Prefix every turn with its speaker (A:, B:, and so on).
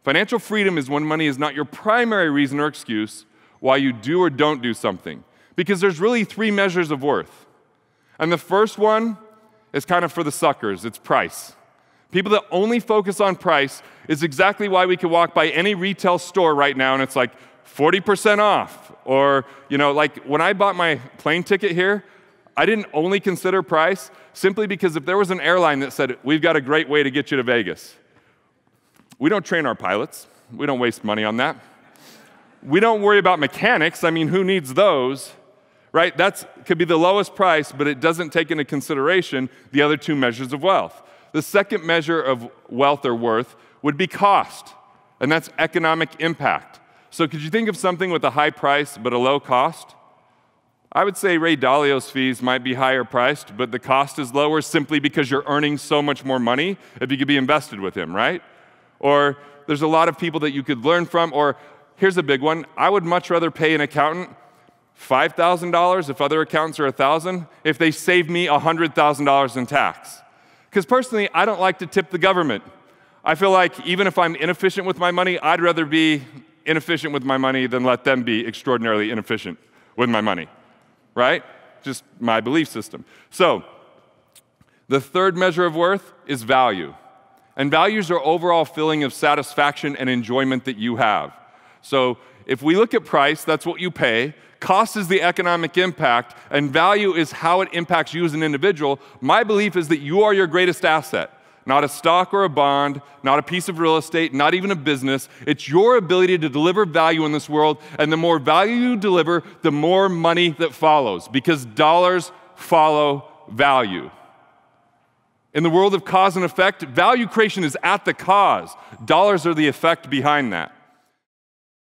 A: Financial freedom is when money is not your primary reason or excuse why you do or don't do something. Because there's really three measures of worth. And the first one is kind of for the suckers. It's price. People that only focus on price is exactly why we could walk by any retail store right now and it's like 40% off. Or, like when I bought my plane ticket here, I didn't only consider price simply because if there was an airline that said, we've got a great way to get you to Vegas. We don't train our pilots. We don't waste money on that. We don't worry about mechanics. I mean, who needs those, right? That could be the lowest price, but it doesn't take into consideration the other two measures of wealth. The second measure of wealth or worth would be cost, and that's economic impact. So could you think of something with a high price but a low cost? I would say Ray Dalio's fees might be higher priced, but the cost is lower simply because you're earning so much more money if you could be invested with him, right? Or there's a lot of people that you could learn from, or here's a big one. I would much rather pay an accountant $5,000 if other accountants are $1,000 if they save me $100,000 in tax. Because personally, I don't like to tip the government. I feel like even if I'm inefficient with my money, I'd rather be inefficient with my money than let them be extraordinarily inefficient with my money, right? Just my belief system. So the third measure of worth is value. And values are overall feeling of satisfaction and enjoyment that you have. So if we look at price, that's what you pay. Cost is the economic impact, and value is how it impacts you as an individual. My belief is that you are your greatest asset. Not a stock or a bond, not a piece of real estate, not even a business. It's your ability to deliver value in this world, and the more value you deliver, the more money that follows, because dollars follow value. In the world of cause and effect, value creation is at the cause. Dollars are the effect behind that.